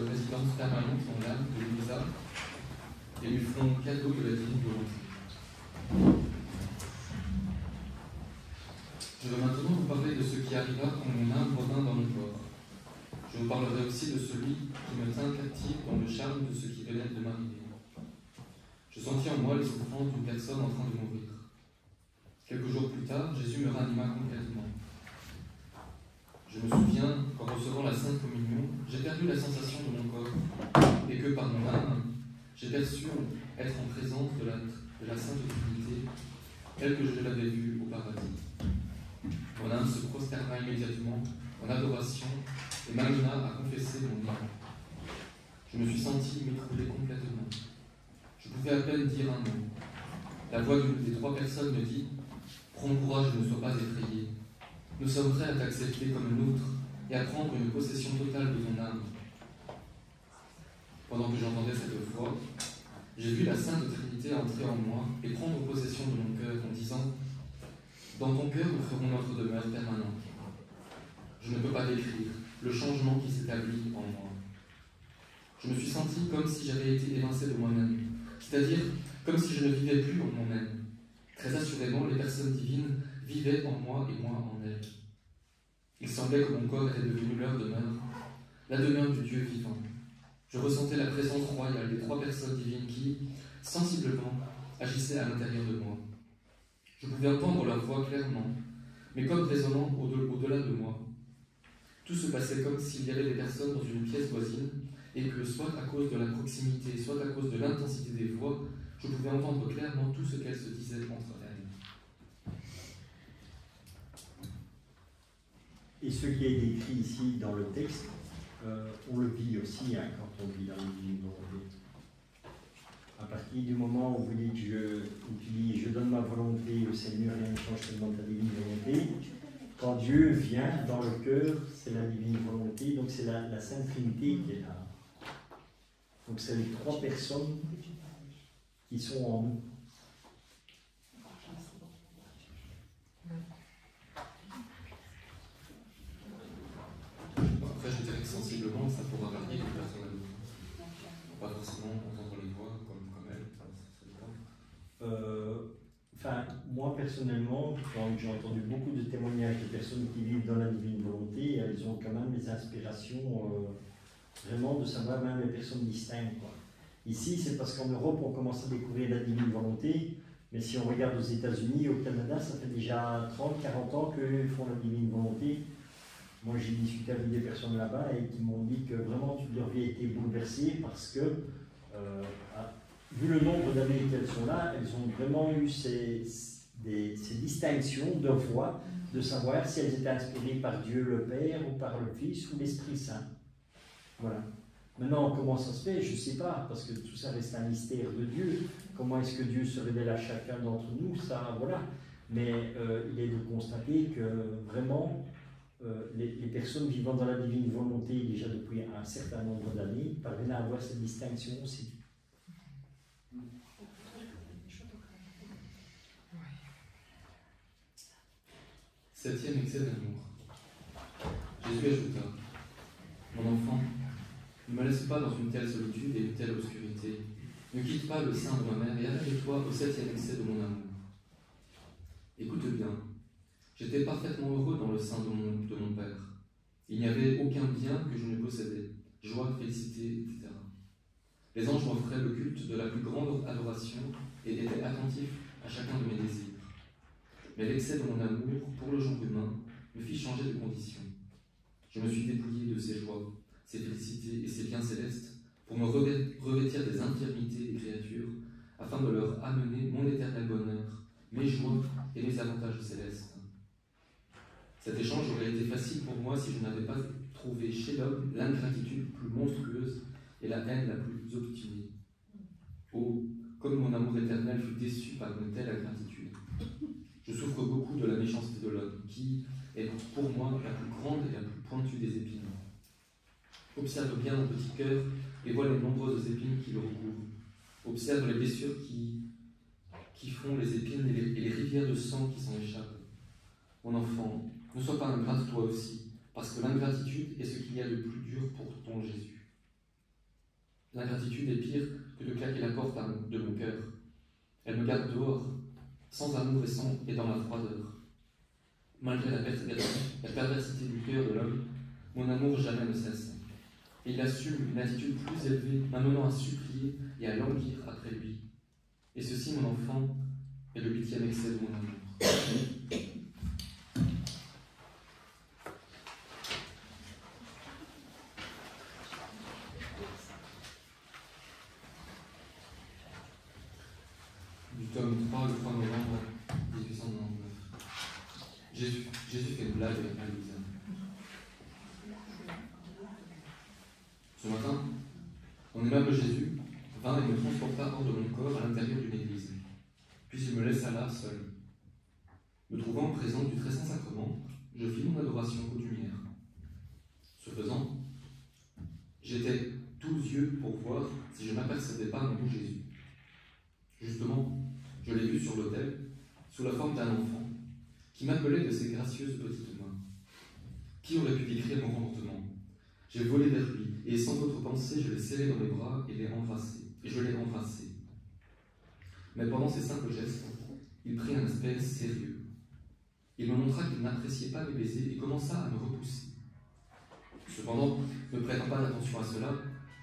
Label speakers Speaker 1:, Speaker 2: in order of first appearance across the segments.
Speaker 1: résidence permanente en l'âme de Louisa et lui feront cadeau de la divine volonté. Je veux maintenant vous parler de ce qui arriva quand mon âme revint dans mon corps. Je vous parlerai aussi de celui qui me tint captif dans le charme de ce qui venait de m'arriver. Je sentis en moi les souffrances d'une personne en train de mourir. Quelques jours plus tard, Jésus me ranima complètement. Je me souviens qu'en recevant la Sainte Communion, j'ai perdu la sensation de mon corps et que par mon âme, j'ai perçu être en présence de la Sainte Trinité telle que je l'avais vue au paradis. Mon âme se prosterna immédiatement en adoration et m'amena à confesser mon nom. Je me suis senti m'écrouler complètement. Je pouvais à peine dire un mot. La voix d'une des trois personnes me dit « Prends courage, ne sois pas effrayé. Nous sommes prêts à t'accepter comme nôtre et à prendre une possession totale de ton âme. » Pendant que j'entendais cette voix, j'ai vu la Sainte Trinité entrer en moi et prendre possession de mon cœur en disant « Dans ton cœur, nous ferons notre demeure permanente. » Je ne peux pas décrire le changement qui s'établit en moi. Je me suis senti comme si j'avais été évincé de moi-même, c'est-à-dire comme si je ne vivais plus en moi-même. Très assurément, les personnes divines vivaient en moi et moi en elles. Il semblait que mon corps était devenu leur demeure, la demeure du Dieu vivant. Je ressentais la présence royale des trois personnes divines qui, sensiblement, agissaient à l'intérieur de moi. Je pouvais entendre leur voix clairement, mais comme résonnant au-delà de moi. Tout se passait comme s'il y avait des personnes dans une pièce voisine et que, soit à cause de la proximité, soit à cause de l'intensité des voix, je pouvais entendre clairement tout ce qu'elles se disaient entre elles.
Speaker 2: Et ce qui est décrit ici dans le texte, on le vit aussi quand on vit dans le divine volonté. À partir du moment où vous dites, tu dis, je donne ma volonté au Seigneur, rien ne change tellement ta divine volonté. Quand Dieu vient dans le cœur, c'est la divine volonté, donc c'est la Sainte Trinité qui est là. Donc c'est les trois personnes qui sont en nous.
Speaker 1: Après, je dirais que sensiblement, ça pourra varier d'une personne à l'autre. Pas forcément entendre les voix comme elle, ça dépend.
Speaker 2: Enfin, moi personnellement, quand j'ai entendu beaucoup de témoignages de personnes qui vivent dans la divine volonté, elles ont quand même des inspirations vraiment de savoir même les personnes distinctes, quoi. Ici, c'est parce qu'en Europe, on commence à découvrir la divine volonté, mais si on regarde aux États-Unis, au Canada, ça fait déjà 30-40 ans qu'eux font la divine volonté. Moi, j'ai discuté avec des personnes là-bas et qui m'ont dit que vraiment toute leur vie a été bouleversée parce que, vu le nombre d'années qu'elles sont là, elles ont vraiment eu ces distinctions de voix, de savoir si elles étaient inspirées par Dieu le Père ou par le Fils ou l'Esprit Saint. Voilà. Maintenant, comment ça se fait? Je ne sais pas, parce que tout ça reste un mystère de Dieu. Comment est-ce que Dieu se révèle à chacun d'entre nous? Ça, voilà. Mais il est de constater que vraiment, les personnes vivant dans la divine volonté déjà depuis un certain nombre d'années parviennent à avoir cette distinction aussi.
Speaker 1: Septième excès d'amour. Jésus ajouta, mon enfant, ne me laisse pas dans une telle solitude et une telle obscurité. Ne quitte pas le sein de ma mère et arrête-toi au septième excès de mon amour. Écoute bien, j'étais parfaitement heureux dans le sein de mon Père. Il n'y avait aucun bien que je ne possédais, joie, félicité, etc. Les anges m'offraient le culte de la plus grande adoration et étaient attentifs à chacun de mes désirs. Mais l'excès de mon amour pour le genre humain me fit changer de condition. Je me suis dépouillé de ces joies, ces félicités et ces biens célestes pour me revêtir des infirmités des créatures afin de leur amener mon éternel bonheur, mes joies et mes avantages célestes. Cet échange aurait été facile pour moi si je n'avais pas trouvé chez l'homme l'ingratitude plus monstrueuse et la haine la plus obstinée. Oh, comme mon amour éternel fut déçu par une telle ingratitude. Je souffre beaucoup de la méchanceté de l'homme, qui est pour moi la plus grande et la plus pointue des épines. Observe bien mon petit cœur et vois les nombreuses épines qui le recouvrent. Observe les blessures qui font les épines et les rivières de sang qui s'en échappent. Mon enfant, ne sois pas ingrate toi aussi, parce que l'ingratitude est ce qu'il y a de plus dur pour ton Jésus. L'ingratitude est pire que de claquer la porte de mon cœur. Elle me garde dehors, sans amour et dans la froideur. Malgré la perversité du cœur de l'homme, mon amour jamais ne cesse. Et il assume une attitude plus élevée, m'amenant à supplier et à languir après lui. Et ceci, mon enfant, est le 8e excès de mon amour. Du tome 3, le 3 novembre 1899. Jésus fait une blague à Louisa. Ce matin, mon aimable Jésus vint et me transporta hors de mon corps à l'intérieur d'une église. Puis il me laissa là, seul. Me trouvant présent du très saint sacrement, je fis mon adoration coutumière. Ce faisant, j'étais tous yeux pour voir si je n'apercevais pas mon doux Jésus. Justement, je l'ai vu sur l'autel, sous la forme d'un enfant, qui m'appelait de ses gracieuses petites mains. Qui aurait pu décrire mon comportement? J'ai volé vers lui, et sans autre pensée, je l'ai serré dans mes bras et je l'ai embrassé. Mais pendant ces simples gestes, il prit un aspect sérieux. Il me montra qu'il n'appréciait pas mes baisers et commença à me repousser. Cependant, ne prêtant pas d'attention à cela,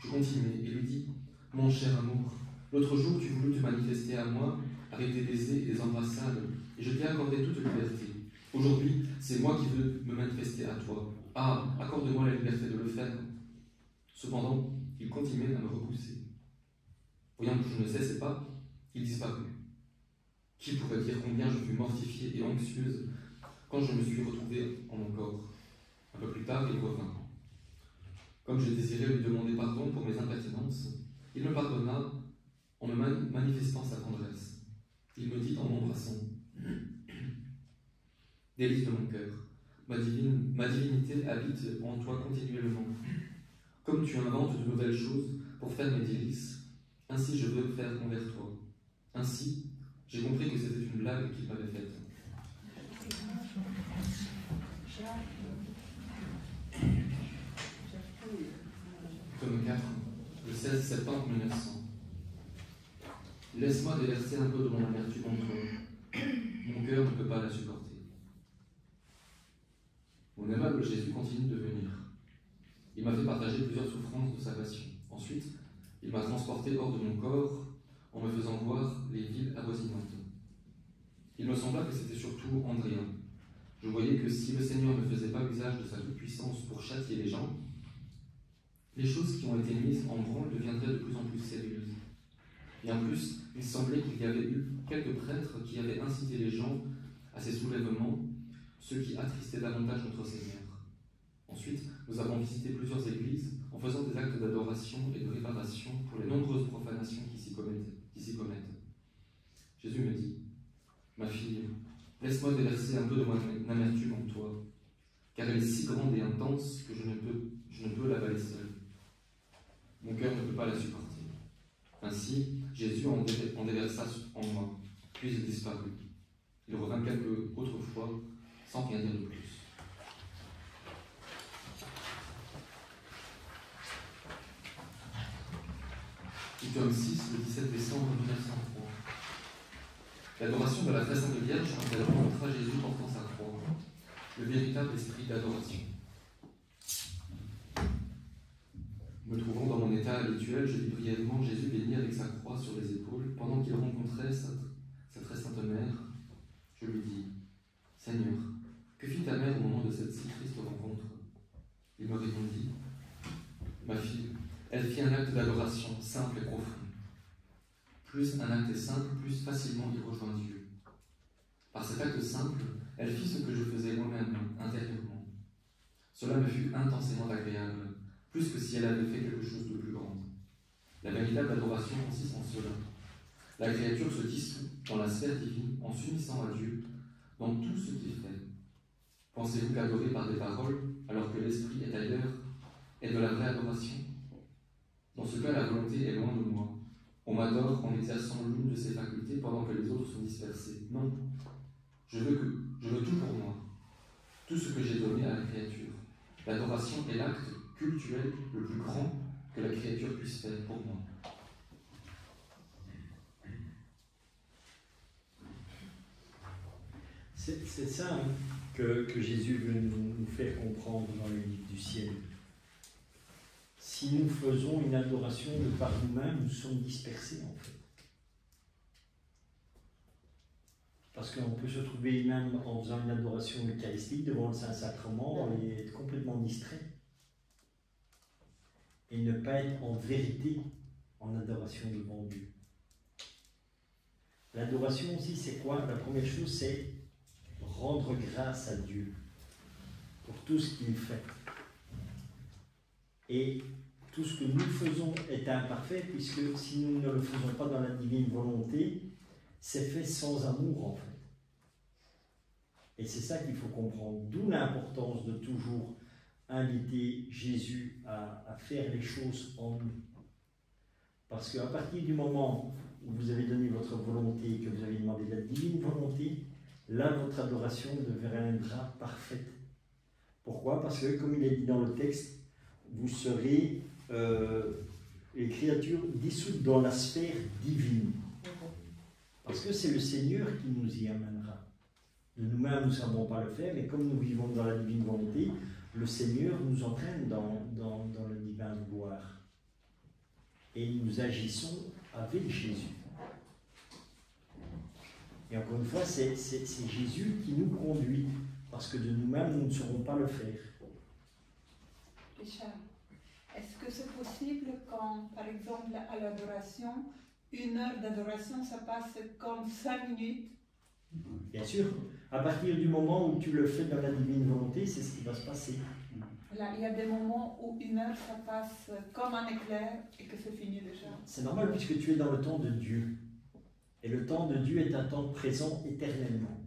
Speaker 1: je continuai et lui dis « Mon cher amour, l'autre jour tu voulus te manifester à moi avec des baisers et des embrassades, et je t'ai accordé toute liberté. Aujourd'hui, c'est moi qui veux me manifester à toi. Ah, accorde-moi la liberté de le faire. » Cependant, il continuait à me repousser. Voyant que je ne cessais pas, il disparut. Qui pourrait dire combien je fus mortifiée et anxieuse quand je me suis retrouvée en mon corps? Un peu plus tard, il revint. Comme je désirais lui demander pardon pour mes impertinences, il me pardonna en me manifestant sa tendresse. Il me dit en m'embrassant « Délice de mon cœur, ma divinité habite en toi continuellement. Comme tu inventes de nouvelles choses pour faire mes délices, ainsi je veux faire envers toi. Ainsi, j'ai compris que c'était une blague qu'il m'avait faite. » Tome 4, le 16 septembre 1900. Laisse-moi déverser un peu de mon amertume en toi. Mon cœur ne peut pas la supporter. Mon aimable Jésus continue de venir. Il m'a fait partager plusieurs souffrances de sa passion. Ensuite, il m'a transporté hors de mon corps en me faisant voir les villes avoisinantes. Il me sembla que c'était surtout Andréen. Je voyais que si le Seigneur ne faisait pas usage de sa toute-puissance pour châtier les gens, les choses qui ont été mises en branle deviendraient de plus en plus sérieuses. Et en plus, il semblait qu'il y avait eu quelques prêtres qui avaient incité les gens à ces soulèvements, ce qui attristait davantage notre Seigneur. Ensuite, nous avons visité plusieurs églises en faisant des actes d'adoration et de réparation pour les nombreuses profanations qui s'y commettent. Jésus me dit « Ma fille, laisse-moi déverser un peu de mon amertume en toi, car elle est si grande et intense que je ne peux l'avaler seul. Mon cœur ne peut pas la supporter. » Ainsi, Jésus en déversa en moi, puis il disparut. Il revint quelques autres fois, sans rien dire de plus. Du tome 6, le 17 décembre 1903. L'adoration de la très sainte Vierge quand elle rencontra Jésus portant sa croix, le véritable esprit d'adoration. Me trouvant dans mon état habituel, je vis brièvement Jésus béni avec sa croix sur les épaules, pendant qu'il rencontrait sa très sainte mère. Je lui dis « Seigneur, que fit ta mère au moment de cette si triste rencontre ?» Il me répondit « Ma fille, elle fit un acte d'adoration simple et profond. Plus un acte est simple, plus facilement il rejoint Dieu. Par cet acte simple, elle fit ce que je faisais moi-même, intérieurement. Cela me fut intensément agréable, plus que si elle avait fait quelque chose de plus grand. La véritable adoration consiste en cela. La créature se dissout dans la sphère divine en s'unissant à Dieu dans tout ce qu'il fait. Pensez-vous qu'adorer par des paroles, alors que l'esprit est ailleurs, est de la vraie adoration? Dans ce cas, la volonté est loin de moi. On m'adore en exerçant l'une de ses facultés pendant que les autres sont dispersées. Non, je veux tout pour moi, tout ce que j'ai donné à la créature. L'adoration est l'acte cultuel le plus grand que la créature puisse faire pour moi.
Speaker 2: C'est ça hein, que Jésus veut nous faire comprendre dans le livre du ciel. Si nous faisons une adoration de par nous-mêmes, nous sommes dispersés en fait. Parce qu'on peut se trouver même en faisant une adoration eucharistique devant le Saint-Sacrement et être complètement distrait. Et ne pas être en vérité en adoration devant Dieu. L'adoration aussi, c'est quoi? La première chose, c'est rendre grâce à Dieu pour tout ce qu'il fait. Et tout ce que nous faisons est imparfait, puisque si nous ne le faisons pas dans la divine volonté, c'est fait sans amour en fait. Et c'est ça qu'il faut comprendre. D'où l'importance de toujours inviter Jésus à faire les choses en nous. Parce qu'à partir du moment où vous avez donné votre volonté et que vous avez demandé la divine volonté, là votre adoration deviendra parfaite. Pourquoi? Parce que comme il est dit dans le texte, vous serez les créatures dissoutes dans la sphère divine. Parce que c'est le Seigneur qui nous y amènera. De nous-mêmes, nous ne savons pas le faire, mais comme nous vivons dans la divine volonté, le Seigneur nous entraîne dans le divin vouloir. Et nous agissons avec Jésus. Et encore une fois, c'est Jésus qui nous conduit, parce que de nous-mêmes, nous ne saurons pas le faire.
Speaker 3: Richard, est-ce que c'est possible quand, par exemple, à l'adoration, 1 heure d'adoration, ça passe comme 5 minutes?
Speaker 2: Bien sûr, à partir du moment où tu le fais dans la divine volonté, c'est ce qui va se passer.
Speaker 3: Là, il y a des moments où 1 heure, ça passe comme un éclair et que c'est fini déjà.
Speaker 2: C'est normal puisque tu es dans le temps de Dieu. Et le temps de Dieu est un temps présent éternellement.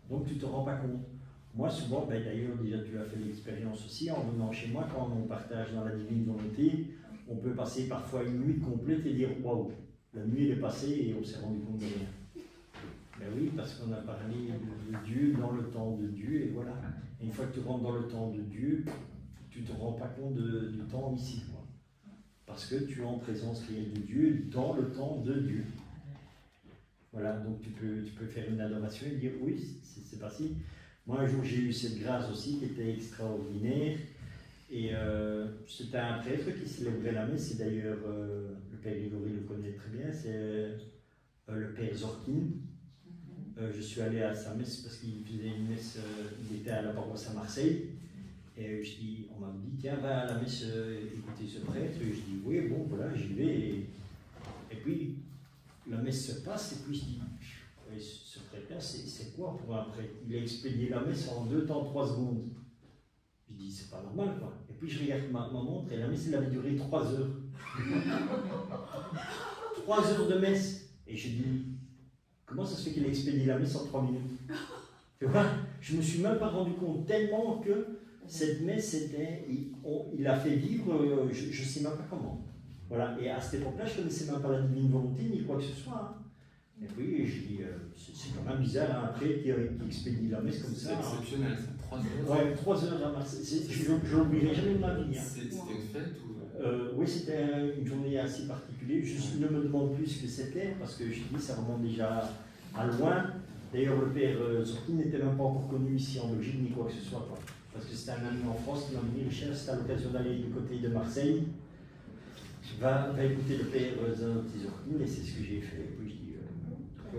Speaker 2: Donc tu ne te rends pas compte. Moi souvent, d'ailleurs déjà tu as fait l'expérience aussi, en venant chez moi, quand on partage dans la divine volonté, on peut passer parfois une nuit complète et dire « Waouh, la nuit elle est passée et on s'est rendu compte de rien ». Ben oui, parce qu'on a parlé de Dieu dans le temps de Dieu, et voilà. Et une fois que tu rentres dans le temps de Dieu, tu ne te rends pas compte du temps ici, quoi. Parce que tu es en présence réelle de Dieu, dans le temps de Dieu. Voilà, donc tu peux faire une adoration et dire oui, c'est passé. Moi un jour j'ai eu cette grâce aussi qui était extraordinaire. Et c'était un prêtre qui célébrait la messe, et d'ailleurs le Père Grégory le connaît très bien, c'est le Père Zorkin. Je suis allé à sa messe parce qu'il faisait une messe, il était à la paroisse à Marseille. Et on m'a dit, tiens, va à la messe écouter ce prêtre. Et je dis, oui, bon, voilà, j'y vais. Et puis, la messe se passe, et puis je dis, ce prêtre-là, c'est quoi pour un prêtre? Il a expédié la messe en 2 temps 3 secondes. Je dis, c'est pas normal, quoi. Et puis je regarde ma montre, et la messe, elle avait duré 3 heures. 3 heures de messe. Et je dis, comment ça se fait qu'il a expédié la messe en 3 minutes? Tu vois, je ne me suis même pas rendu compte tellement que cette messe, il a fait vivre, je ne sais même pas comment. Voilà. Et à cette époque-là, je ne connaissais même pas la divine volonté, ni quoi que ce soit. Hein. Et puis, je dis, c'est quand même bizarre, hein, un prêtre qui expédie la messe comme ça.
Speaker 1: C'est exceptionnel, c'est 3 heures.
Speaker 2: Ouais, 3 heures à Marseille. Je n'oublierai jamais de ma vie. Hein.
Speaker 1: C'était une fête ou...
Speaker 2: Oui, c'était une journée assez particulière. Je ne me demande plus ce que c'était, parce que je dis, ça remonte déjà à loin. D'ailleurs, le Père Zorkin n'était même pas encore connu ici en Belgique, ni quoi que ce soit. Quoi. Parce que c'était un ami en France qui m'a dit, Richard, c'était à l'occasion d'aller du côté de Marseille. Va écouter le Père Zorkin, et c'est ce que j'ai fait. Et puis je dis,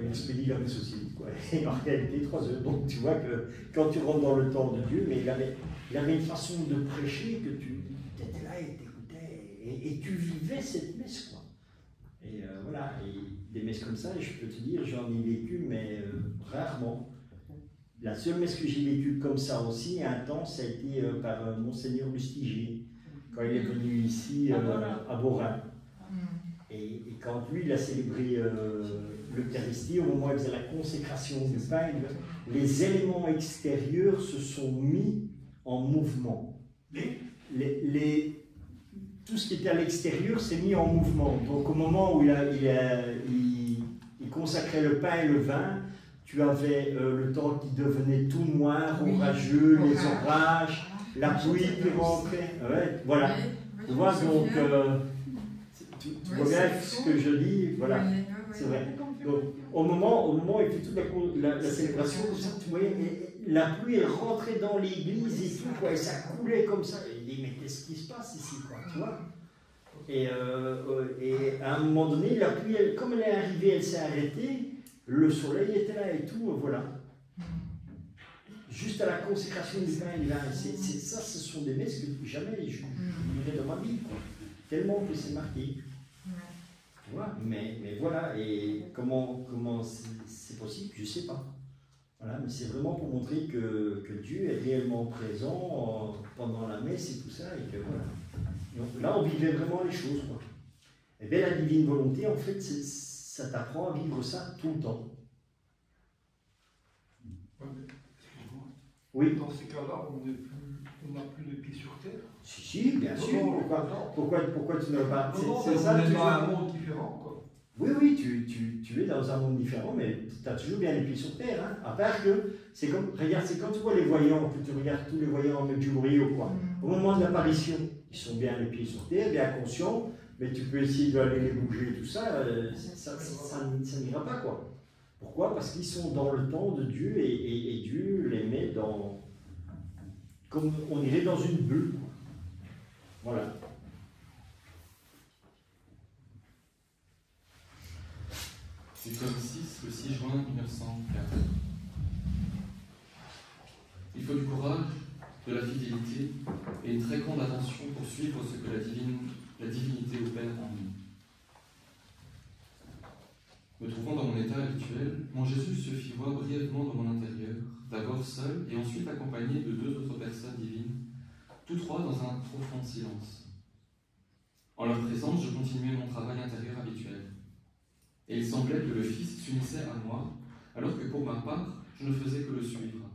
Speaker 2: il expédie la messe aussi. Quoi. Et en réalité, 3 heures. Donc tu vois que quand tu rentres dans le temps de Dieu, mais il avait une façon de prêcher que tu étais là et t'écoutais, et tu vivais cette messe. Quoi. Et voilà, et des messes comme ça, et je peux te dire, j'en ai vécu, mais rarement. La seule messe que j'ai vécue comme ça aussi, un temps, ça a été par Monseigneur Lustiger, quand il est venu ici à Borin. Et quand lui, il a célébré l'Eucharistie, au moment où il faisait la consécration du pain, les éléments extérieurs se sont mis en mouvement. Tout ce qui était à l'extérieur s'est mis en mouvement. Donc au moment où il consacrait le pain et le vin, tu avais le temps qui devenait tout noir, orageux, les orages, la pluie qui rentrait. Ouais, voilà. Tu vois, donc, tu vois bien ce que je dis, voilà, c'est vrai. Donc, au moment où il fait toute la célébration, comme ça, tu voyais, la pluie elle rentrait dans l'église et tout, quoi, et ça coulait comme ça. Et il dit, mais qu'est-ce qui se passe ici, quoi, tu vois? Et à un moment donné, la pluie, comme elle est arrivée, elle s'est arrêtée, le soleil était là et tout, voilà. Juste à la consécration du pain et du vin. Ça, ce sont des messes que jamais je lirai dans ma vie, quoi. Tellement que c'est marqué. Tu vois, mais voilà, et comment c'est possible, je ne sais pas. Voilà, mais c'est vraiment pour montrer que Dieu est réellement présent pendant la messe et tout ça, et que voilà. Donc là, on vivait vraiment les choses, quoi. Et bien, la divine volonté, en fait, ça t'apprend à vivre ça tout le temps. Oui.
Speaker 4: Dans ces cas-là, on n'a plus les pieds sur terre.
Speaker 2: Si, bien sûr. Pourquoi tu n'as pas...
Speaker 4: C'est ça, on est dans un monde différent, quoi.
Speaker 2: Oui, tu es dans un monde différent, mais tu as toujours bien les pieds sur terre. Hein. À part que, c'est comme, regarde, c'est quand tu vois les voyants, que tu regardes tous les voyants en Medjugorje, quoi. Au moment de l'apparition, ils sont bien les pieds sur terre, bien conscients, mais tu peux essayer d'aller les bouger, tout ça, ça n'ira pas, quoi. Pourquoi? Parce qu'ils sont dans le temps de Dieu et Dieu les met dans... comme on irait dans une bulle. Voilà.
Speaker 1: C'est comme le 6 juin 1904. Il faut du courage, de la fidélité et une très grande attention pour suivre ce que la divinité opère en nous. Me trouvant dans mon état habituel, mon Jésus se fit voir brièvement dans mon intérieur, d'abord seul et ensuite accompagné de 2 autres personnes divines, tous 3 dans un profond silence. En leur présence, je continuais mon travail intérieur habituel. Et il semblait que le Fils s'unissait à moi, alors que pour ma part, je ne faisais que le suivre.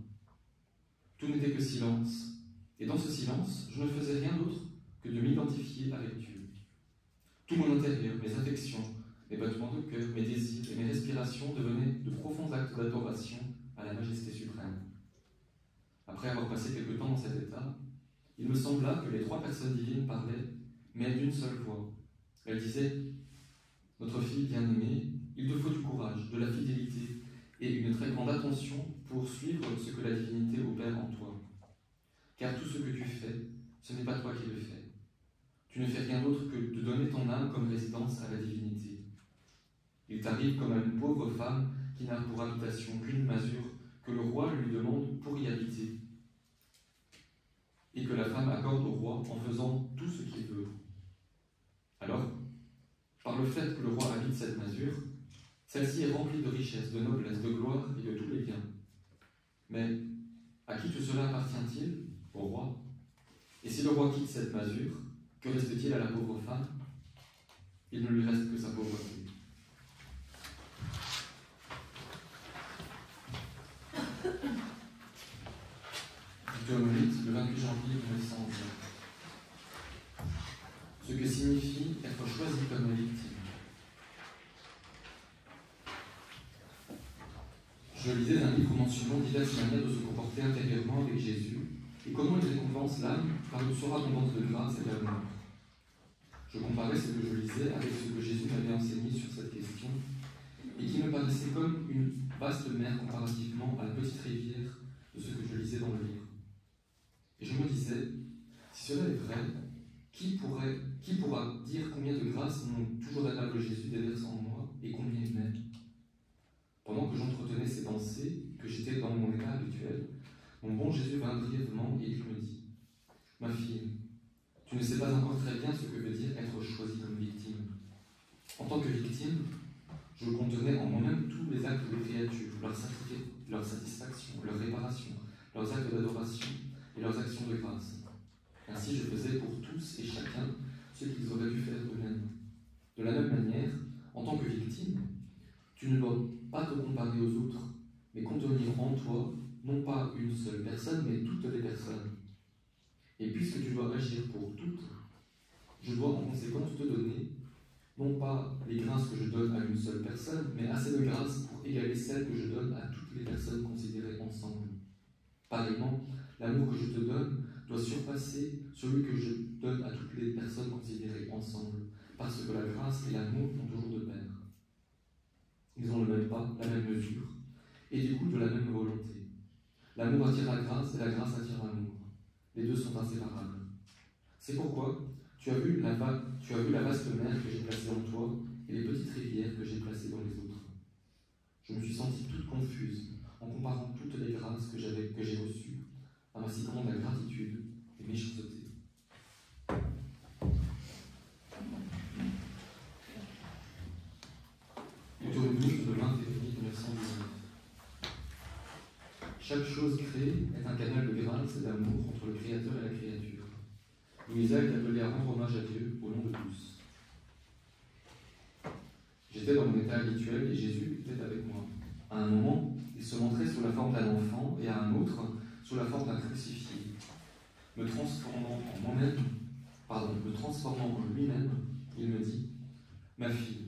Speaker 1: Tout n'était que silence, et dans ce silence, je ne faisais rien d'autre que de m'identifier avec Dieu. Tout mon intérieur, mes affections, mes battements de cœur, mes désirs et mes respirations devenaient de profonds actes d'adoration à la majesté suprême. Après avoir passé quelque temps dans cet état, il me sembla que les 3 personnes divines parlaient, mais d'une seule voix. Elles disaient « Notre fille bien-aimée, il te faut du courage, de la fidélité et une très grande attention pour suivre ce que la divinité opère en toi. Car tout ce que tu fais, ce n'est pas toi qui le fais. Tu ne fais rien d'autre que de donner ton âme comme résidence à la divinité. Il t'arrive comme à une pauvre femme qui n'a pour habitation qu'une masure que le roi lui demande pour y habiter, et que la femme accorde au roi en faisant tout ce qu'il veut. Alors, par le fait que le roi habite cette masure, celle-ci est remplie de richesses, de noblesse, de gloire et de tous les biens. Mais à qui tout cela appartient-il? Au roi. Et si le roi quitte cette masure, que reste-t-il à la pauvre femme? Il ne lui reste que sa pauvreté. Deutéronomite, le 28 janvier 1911. Ce que signifie être choisi comme victime. Je lisais un livre mentionnant diverses manières de se comporter intérieurement avec Jésus et comment il récompense l'âme par une surabondance de grâce et d'amour. Je comparais ce que je lisais avec ce que Jésus m'avait enseigné sur cette question et qui me paraissait comme une vaste mer comparativement à la petite rivière de ce que je lisais dans le livre. Et je me disais, si cela est vrai, qui pourra dire combien de grâces mon toujours aimable Jésus déverse en moi et combien il m'aime? Pendant que j'entretenais ces pensées, que j'étais dans mon état habituel, mon bon Jésus vint brièvement et il me dit, « Ma fille, tu ne sais pas encore très bien ce que veut dire être choisie comme victime. En tant que victime, je contenais en moi-même tous les actes des créatures, leur satisfaction, leur réparation, leurs actes d'adoration et leurs actions de grâce. Ainsi, je faisais pour tous et chacun ce qu'ils auraient dû faire eux-mêmes. De la même manière, en tant que victime, tu ne dois pas te comparer aux autres, mais contenir en toi, non pas une seule personne, mais toutes les personnes. Et puisque tu dois agir pour toutes, je dois en conséquence te donner, non pas les grâces que je donne à une seule personne, mais assez de grâces pour égaler celles que je donne à toutes les personnes considérées ensemble. Pareillement, l'amour que je te donne doit surpasser celui que donne à toutes les personnes considérées ensemble, parce que la grâce et l'amour vont toujours de pair. Ils ont le même pas, la même mesure, et du coup de la même volonté. L'amour attire la grâce et la grâce attire l'amour. Les deux sont inséparables. C'est pourquoi tu as vu la vaste mer que j'ai placée en toi et les petites rivières que j'ai placées dans les autres. Je me suis sentie toute confuse en comparant toutes les grâces que j'ai reçues à ma si grande ingratitude et méchanceté. Autour de nous, le 20 février 1919. Chaque chose créée est un canal de grâce et d'amour entre le Créateur et la créature. Louisa est appelée à rendre hommage à Dieu au nom de tous. J'étais dans mon état habituel et Jésus était avec moi. À un moment, il se montrait sous la forme d'un enfant et à un autre sous la forme d'un crucifié. Me transformant en lui-même, il me dit : Ma fille,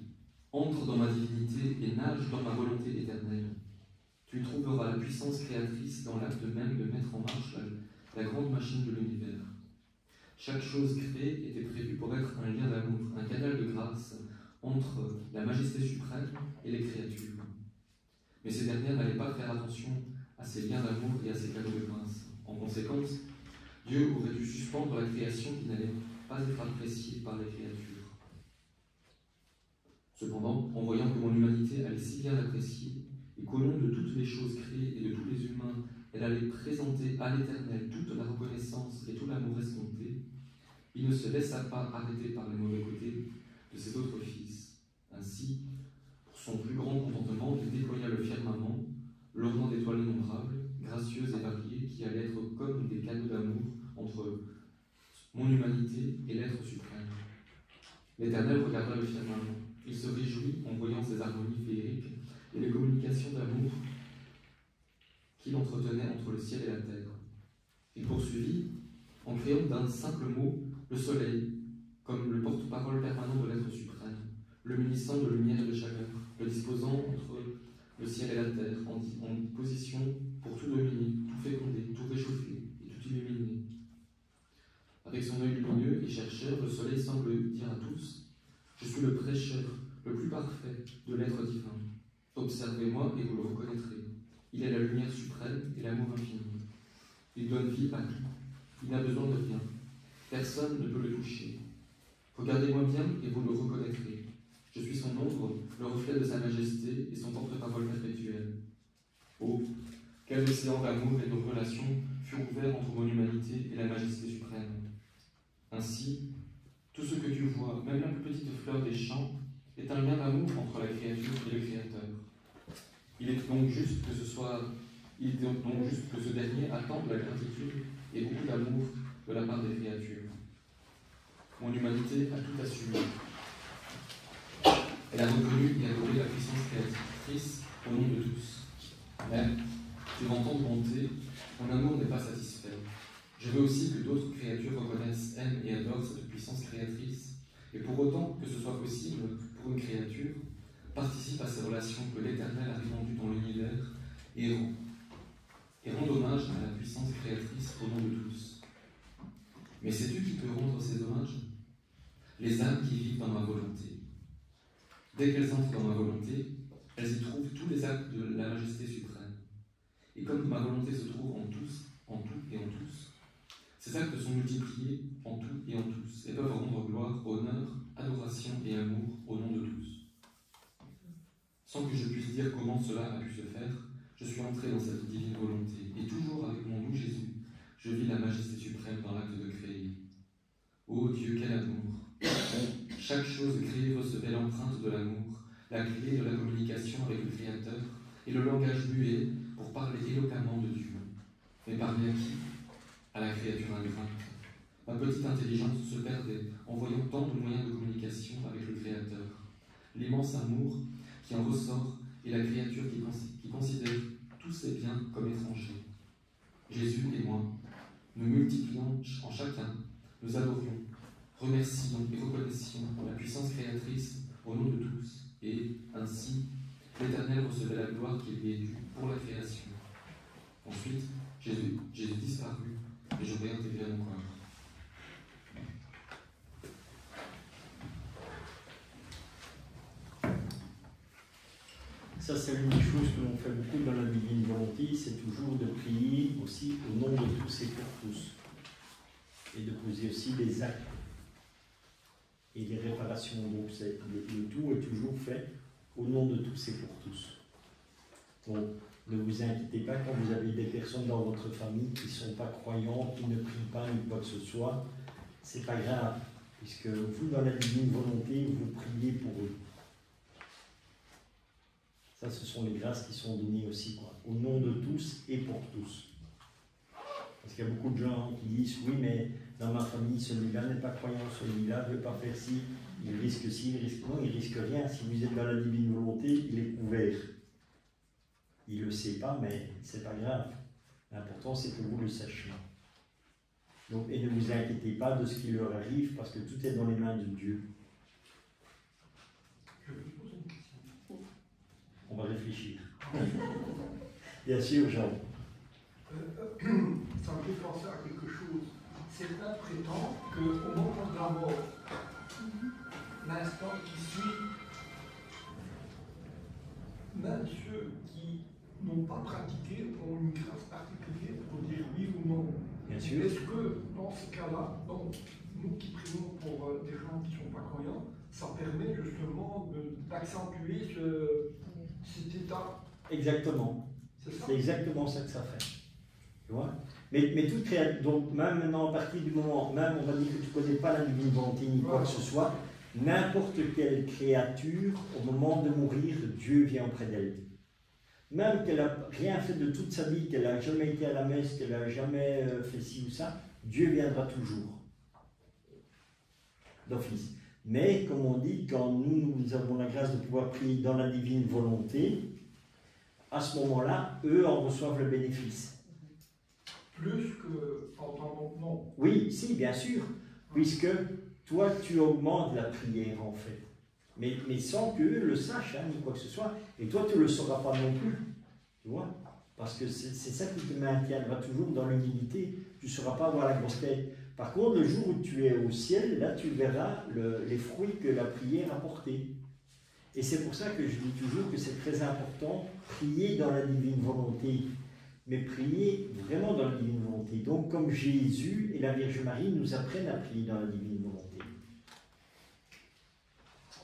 Speaker 1: entre dans ma divinité et nage dans ma volonté éternelle. Tu trouveras la puissance créatrice dans l'acte même de mettre en marche la grande machine de l'univers. Chaque chose créée était prévue pour être un lien d'amour, un canal de grâce entre la majesté suprême et les créatures. Mais ces dernières n'allaient pas faire attention à ces liens d'amour et à ces cadeaux de grâce. En conséquence, Dieu aurait dû suspendre la création qui n'allait pas être appréciée par les créatures. Cependant, en voyant que mon humanité allait si bien l'apprécier, et qu'au nom de toutes les choses créées et de tous les humains, elle allait présenter à l'Éternel toute la reconnaissance et tout l'amour escompté, il ne se laissa pas arrêter par les mauvais côtés de ses autres fils. Ainsi, pour son plus grand contentement, il déploya le firmament, l'ornant d'étoiles innombrables, gracieuses et variées, qui allaient être comme des canaux d'amour entre mon humanité et l'être suprême. L'Éternel regarda le firmament. Il se réjouit en voyant ces harmonies féeriques et les communications d'amour qu'il entretenait entre le ciel et la terre. Il poursuivit en créant d'un simple mot le soleil, comme le porte-parole permanent de l'être suprême, le munissant de lumière et de chaleur, le disposant entre le ciel et la terre, en position pour tout dominer, tout féconder, tout réchauffer et tout illuminer. Avec son œil lumineux et chercheur, le soleil semble dire à tous : Je suis le prêcheur, le plus parfait de l'être divin. Observez-moi et vous le reconnaîtrez. Il est la lumière suprême et l'amour infini. Il donne vie à tout. Il n'a besoin de rien. Personne ne peut le toucher. Regardez-moi bien et vous le reconnaîtrez. Je suis son ombre, le reflet de sa majesté et son porte-parole perpétuel. Oh, quel océan d'amour et de relations furent ouverts entre mon humanité et la majesté suprême. Ainsi, tout ce que tu vois, même la plus petite fleur des champs, est un lien d'amour entre la créature et le Créateur. Il est donc juste que ce dernier attende la gratitude et beaucoup d'amour de la part des créatures. Mon humanité a tout assumé. Elle a reconnu et adoré la puissance créatrice au nom de tous. Mais, devant tant de bonté, mon amour n'est pas satisfait. Je veux aussi que d'autres créatures reconnaissent, aiment et adorent cette puissance créatrice, et pour autant que ce soit possible pour une créature, participe à ces relations que l'Éternel a répandues dans l'univers et rend hommage à la puissance créatrice au nom de tous. Mais sais-tu qui peut rendre ces hommages ? Les âmes qui vivent dans ma volonté. Dès qu'elles entrent dans ma volonté, elles y trouvent tous les actes de la majesté suprême. Et comme ma volonté se trouve en tout et en tous, ces actes sont multipliés en tout et en tous, et peuvent rendre gloire, honneur, adoration et amour au nom de tous. Sans que je puisse dire comment cela a pu se faire, je suis entré dans cette divine volonté, et toujours avec mon doux Jésus, je vis la majesté suprême dans l'acte de créer. Ô Dieu, quel amour! Chaque chose créée recevait l'empreinte de l'amour, la clé de la communication avec le Créateur, et le langage muet pour parler éloquemment de Dieu. Mais parler à qui ? À la créature ingrate. Ma petite intelligence se perdait en voyant tant de moyens de communication avec le Créateur. L'immense amour qui en ressort et la créature qui considère tous ses biens comme étrangers. Jésus et moi, nous multiplions en chacun, nous adorions, remercions et reconnaissions la puissance créatrice au nom de tous, et ainsi, l'Éternel recevait la gloire qui lui est due pour la création. Ensuite, Jésus disparut et je réintégrai mon corps.
Speaker 2: Ça, c'est l'une des choses que l'on fait beaucoup dans la divine volonté, c'est toujours de prier aussi au nom de tous et pour tous. Et de poser aussi des actes et des réparations. Donc, le tout est toujours fait au nom de tous et pour tous. Donc, ne vous inquiétez pas quand vous avez des personnes dans votre famille qui ne sont pas croyants, qui ne prient pas ni quoi que ce soit. C'est pas grave, puisque vous, dans la divine volonté, vous priez pour eux. Ça, ce sont les grâces qui sont données aussi, quoi, au nom de tous et pour tous. Parce qu'il y a beaucoup de gens qui disent, oui, mais dans ma famille, celui-là n'est pas croyant, celui-là ne veut pas faire ci, il risque ci, il risque... Non, il risque rien. Si vous êtes dans la divine volonté, il est couvert. Il ne le sait pas, mais c'est pas grave. L'important, c'est que vous le sachiez. Donc, et ne vous inquiétez pas de ce qui leur arrive, parce que tout est dans les mains de Dieu.
Speaker 4: Je vais poser une question.
Speaker 2: On va réfléchir. Bien sûr, Jean.
Speaker 4: Ça me fait penser à quelque chose. Certains prétendent qu'au moment de la mort, l'instant qui suit, même ceux qui n'ont pas pratiqué ont une grâce particulière pour dire oui ou non.
Speaker 2: Bien sûr.
Speaker 4: Est-ce que dans ce cas-là, donc, nous qui prions pour des gens qui ne sont pas croyants, ça permet justement d'accentuer cet état?
Speaker 2: Exactement.
Speaker 4: C'est ça?
Speaker 2: C'est exactement ça que ça fait. Tu vois? Mais toute créature, donc même maintenant, à partir du moment, même on va dire que tu ne connais pas la divine volonté ni quoi que ce soit, n'importe quelle créature, au moment de mourir, Dieu vient auprès d'elle. Même qu'elle n'a rien fait de toute sa vie, qu'elle n'a jamais été à la messe, qu'elle n'a jamais fait ci ou ça, Dieu viendra toujours. D'office. Mais, comme on dit, quand nous avons la grâce de pouvoir prier dans la divine volonté, à ce moment-là, eux en reçoivent le bénéfice.
Speaker 4: Plus que en temps non.
Speaker 2: Oui, si, bien sûr, puisque toi, tu augmentes la prière, en fait. Mais sans qu'eux le sachent, hein, ni quoi que ce soit. Et toi, tu ne le sauras pas non plus. Tu vois? Parce que c'est ça qui te maintiendra toujours dans l'humilité. Tu ne sauras pas avoir la grosse tête. Par contre, le jour où tu es au ciel, là, tu verras les fruits que la prière a portés. Et c'est pour ça que je dis toujours que c'est très important, prier dans la divine volonté. Mais prier vraiment dans la divine volonté. Donc, comme Jésus et la Vierge Marie nous apprennent à prier dans la divine volonté.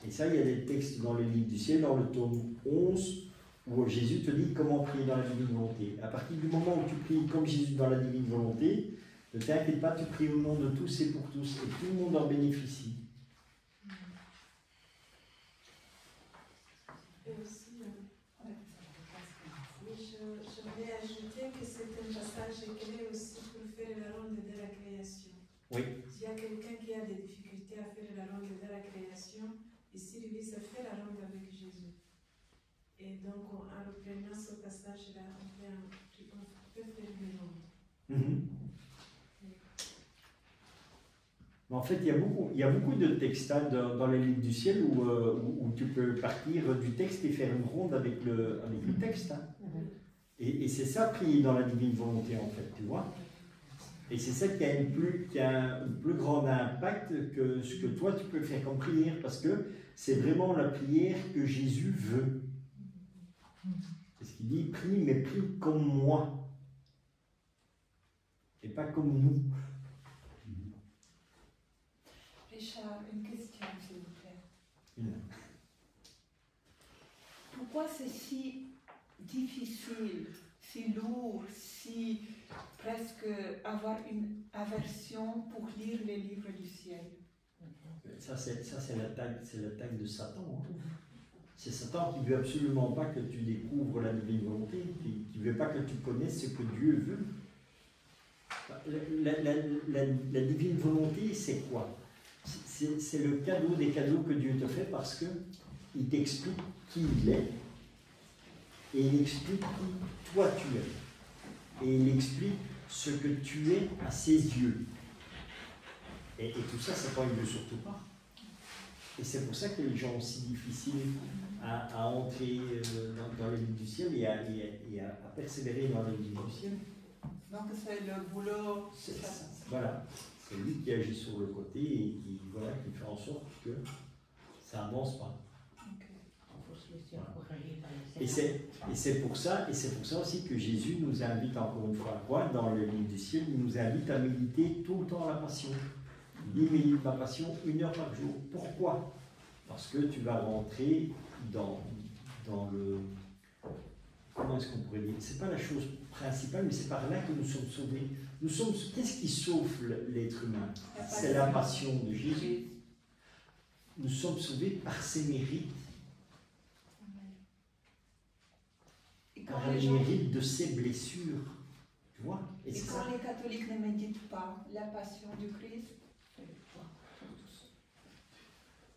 Speaker 2: Et ça, il y a des textes dans le livre du ciel, dans le tome 11, où Jésus te dit comment prier dans la divine volonté. À partir du moment où tu pries comme Jésus dans la divine volonté, ne t'inquiète pas, tu pries au nom de tous et pour tous, et tout le monde en bénéficie.
Speaker 5: Et aussi, je voulais ajouter que c'est un passage clé aussi pour faire la ronde de la création.
Speaker 2: Oui.
Speaker 5: S'il y a quelqu'un qui a des difficultés à faire la ronde de la création, ici, lui, ça fait la ronde avec Jésus. Et donc, en reprenant ce passage-là, on peut faire une ronde.
Speaker 2: En fait, il y a beaucoup de textes hein, dans les livres du ciel où tu peux partir du texte et faire une ronde avec le texte. Hein. Et c'est ça, prier dans la divine volonté, en fait, tu vois. Et c'est ça qui a un plus grand impact que ce que toi, tu peux faire comme prière, parce que c'est vraiment la prière que Jésus veut. Parce qu'il dit, prie, mais prie comme moi. Et pas comme nous.
Speaker 3: Richard, une question, s'il vous plaît.
Speaker 2: Une.
Speaker 3: Pourquoi c'est si difficile, si lourd, si presque avoir une aversion pour lire les livres du ciel?
Speaker 2: Ça c'est l'attaque de Satan. Hein. C'est Satan qui ne veut absolument pas que tu découvres la divine volonté, qui ne veut pas que tu connaisses ce que Dieu veut. La divine volonté, c'est quoi? C'est le cadeau des cadeaux que Dieu te fait parce qu'il t'explique qui il est et il explique qui toi tu es. Et il explique ce que tu es à ses yeux. Et tout ça, Satan ne veut surtout pas. Et c'est pour ça que les gens ont si difficile à entrer dans les livres du ciel et à persévérer dans les livres du ciel.
Speaker 3: Donc c'est le boulot.
Speaker 2: Voilà. C'est lui qui agit sur le côté et qui fait en sorte que ça n'avance pas.
Speaker 3: Okay.
Speaker 2: Voilà. Et c'est pour ça aussi que Jésus nous invite encore une fois à quoi? Dans le livre du ciel, il nous invite à méditer tout le temps la passion. Il dit médite ma passion 1 heure par jour. Pourquoi? Parce que tu vas rentrer dans le... Comment est-ce qu'on pourrait dire? C'est pas la chose principale, mais c'est par là que nous sommes sauvés. Qu'est-ce qui sauve l'être humain? C'est la passion de Jésus. Nous sommes sauvés par ses mérites. Par les mérites de ses blessures. Tu vois?
Speaker 3: Et quand les catholiques ne méditent pas la passion du Christ,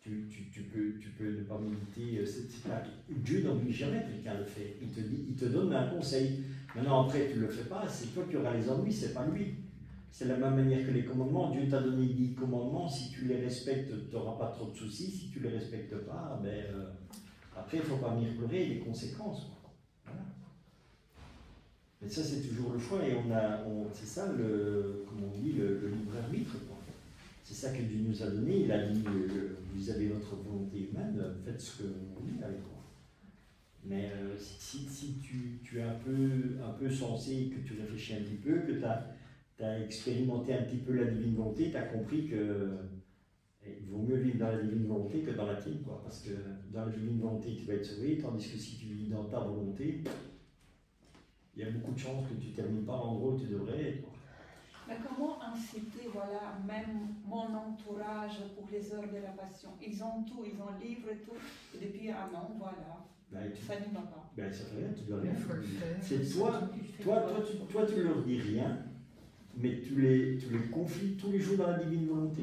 Speaker 2: tu peux ne pas méditer. Dieu n'oblige jamais quelqu'un à le faire. Il te donne un conseil. Maintenant, après, tu ne le fais pas, c'est toi qui auras les ennuis, c'est pas lui. C'est de la même manière que les commandements. Dieu t'a donné 10 commandements. Si tu les respectes, tu n'auras pas trop de soucis. Si tu ne les respectes pas, après, il ne faut pas venir pleurer les conséquences. Voilà. Mais ça, c'est toujours le choix. Et c'est ça, comme on dit, le libre arbitre. C'est ça que Dieu nous a donné. Il a dit, vous avez votre volonté humaine, faites ce que vous voulez avec moi. Mais si tu es un peu sensé, que tu réfléchis un petit peu, que tu as expérimenté un petit peu la divine volonté, tu as compris que il vaut mieux vivre dans la divine volonté que dans la tienne, quoi. Parce que dans la divine volonté, tu vas être sauvé, tandis que si tu vis dans ta volonté, il y a beaucoup de chances que tu ne termines pas l'endroit où tu devrais être.
Speaker 3: Mais comment inciter, voilà, même mon entourage pour les heures de la passion? Ils ont tout, ils ont livre et tout, et depuis un an, voilà, ça ne va pas.
Speaker 2: Ça fait rien, tu dois rien.
Speaker 6: Il faut le faire.
Speaker 2: C'est toi, tu leur dis rien, mais tu les confies tous les jours dans la divine volonté.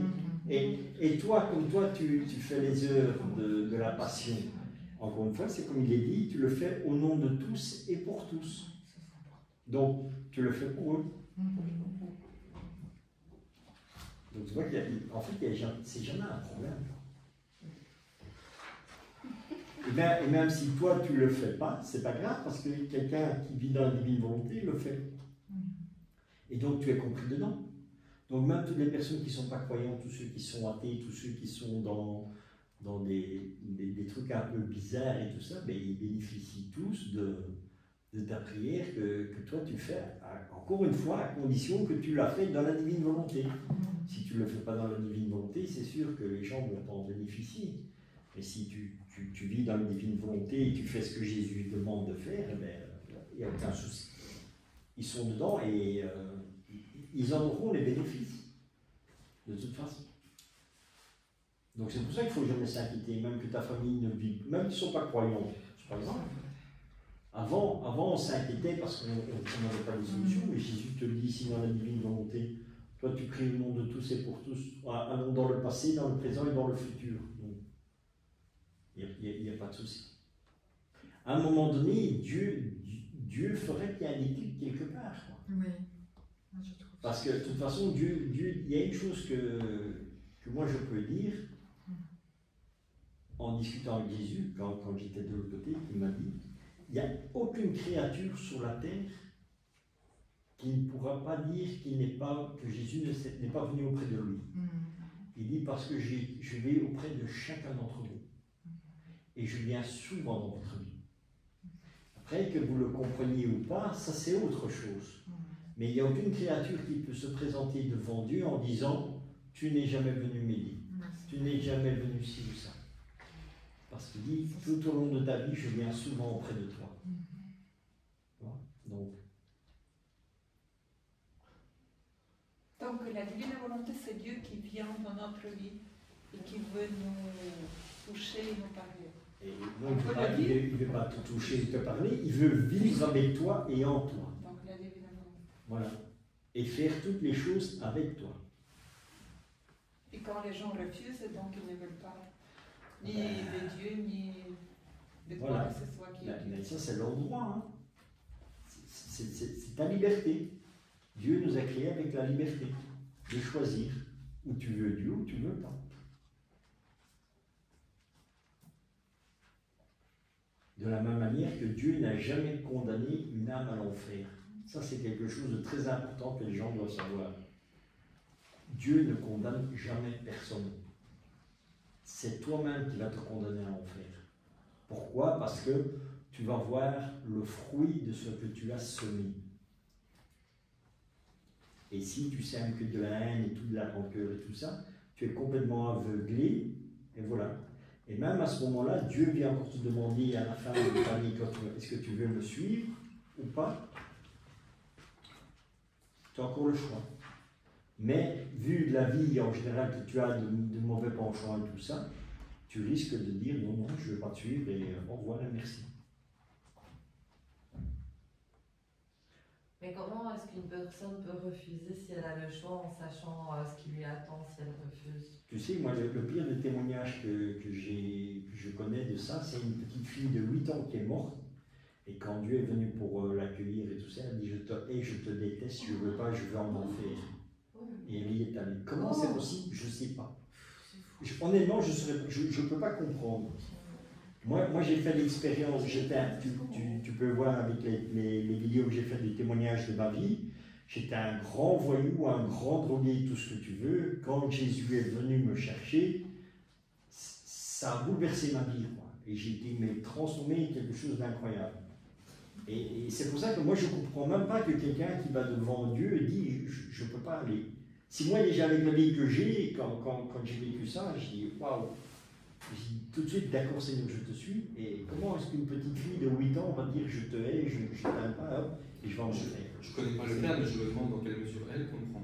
Speaker 2: Et toi, comme toi, tu fais les heures de la passion. Encore une fois, c'est comme il est dit, tu le fais au nom de tous et pour tous. Donc, tu le fais pour eux. Donc tu vois qu'en fait, c'est jamais un problème. Et même si toi tu le fais pas, c'est pas grave parce que quelqu'un qui vit dans la divine volonté le fait. Et donc tu es compris dedans. Donc même toutes les personnes qui ne sont pas croyantes, tous ceux qui sont athées, tous ceux qui sont dans des trucs un peu bizarres et tout ça, ils bénéficient tous de ta prière que toi tu fais, encore une fois, à condition que tu l'as fait dans la divine volonté. Si tu ne le fais pas dans la divine volonté, c'est sûr que les gens vont en bénéficier. Mais si tu vis dans la divine volonté et tu fais ce que Jésus demande de faire, il n'y a aucun souci. Ils sont dedans et ils en auront les bénéfices, de toute façon. Donc c'est pour ça qu'il ne faut jamais s'inquiéter, même que ta famille ne vit, même qu'ils ne sont pas croyants, par exemple. Avant, on s'inquiétait parce qu'on n'avait pas de solution, mais Jésus te dit ici dans la divine volonté, toi tu pries au nom de tous et pour tous, allons dans le passé, dans le présent et dans le futur. Donc, il n'y a pas de souci. À un moment donné, Dieu ferait qu'il y ait un équilibre quelque part. Quoi.
Speaker 6: Oui, je trouve.
Speaker 2: Parce que de toute façon, Dieu, il y a une chose que moi je peux dire, en discutant avec Jésus, quand j'étais de l'autre côté, il m'a dit, il n'y a aucune créature sur la terre qui ne pourra pas dire que Jésus n'est pas venu auprès de lui. Il dit parce que je vais auprès de chacun d'entre vous. Et je viens souvent dans votre vie. Après, que vous le compreniez ou pas, ça c'est autre chose. Mais il n'y a aucune créature qui peut se présenter devant Dieu en disant « Tu n'es jamais venu m'aider. Tu n'es jamais venu ci ou ça. » Parce qu'il dit « Tout au long de ta vie, je viens souvent auprès de toi. »
Speaker 3: Donc la divine volonté, c'est Dieu qui vient dans notre vie et qui veut nous toucher et nous parler.
Speaker 2: Et non, il ne veut pas te toucher et te parler, il veut vivre avec toi et en toi.
Speaker 3: Donc la divine volonté.
Speaker 2: Voilà. Et faire toutes les choses avec toi.
Speaker 3: Et quand les gens refusent, donc ils ne veulent pas ni de Dieu, ni de quoi que ce soit qui est Dieu.
Speaker 2: Mais ça, c'est leur droit. Hein. C'est ta liberté. Dieu nous a créés avec la liberté de choisir où tu veux Dieu ou tu ne veux pas. De la même manière que Dieu n'a jamais condamné une âme à l'enfer. Ça, c'est quelque chose de très important que les gens doivent savoir. Dieu ne condamne jamais personne. C'est toi-même qui vas te condamner à l'enfer. Pourquoi? Parce que tu vas voir le fruit de ce que tu as semé. Et si tu sèmes que de la haine et tout, de la rancœur et tout ça, tu es complètement aveuglé, et voilà. Et même à ce moment-là, Dieu vient encore te demander à la fin de ta vie, est-ce que tu veux me suivre ou pas? Tu as encore le choix. Mais vu de la vie en général que tu as de mauvais penchants et tout ça, tu risques de dire non, je ne veux pas te suivre et au revoir et merci.
Speaker 7: Mais comment est-ce qu'une personne peut refuser si elle a le choix en sachant ce qui lui attend si elle refuse?
Speaker 2: Tu sais, moi, le pire des témoignages que je connais de ça, c'est une petite fille de 8 ans qui est morte. Et quand Dieu est venu pour l'accueillir et tout ça, elle dit je te déteste, je ne veux pas, je veux en enfer. Et elle y est allée. Comment c'est possible? Je ne sais pas. Honnêtement, je ne peux pas comprendre. Moi j'ai fait l'expérience, tu peux voir avec les vidéos que j'ai fait des témoignages de ma vie, j'étais un grand voyou, un grand drogué, tout ce que tu veux. Quand Jésus est venu me chercher, ça a bouleversé ma vie, quoi. Et j'ai été transformé en quelque chose d'incroyable. Et c'est pour ça que moi je ne comprends même pas que quelqu'un qui va devant Dieu dit je ne peux pas aller. Si moi déjà avec la vie que j'ai, quand j'ai vécu ça, je dis waouh, je dis tout de suite d'accord Seigneur, je te suis. Et comment est-ce qu'une petite fille de 8 ans va dire je te hais, je ne t'aime pas, hop, et je vais en enfer.
Speaker 1: Je ne connais pas le cas, mais je me demande dans quelle mesure elle comprend.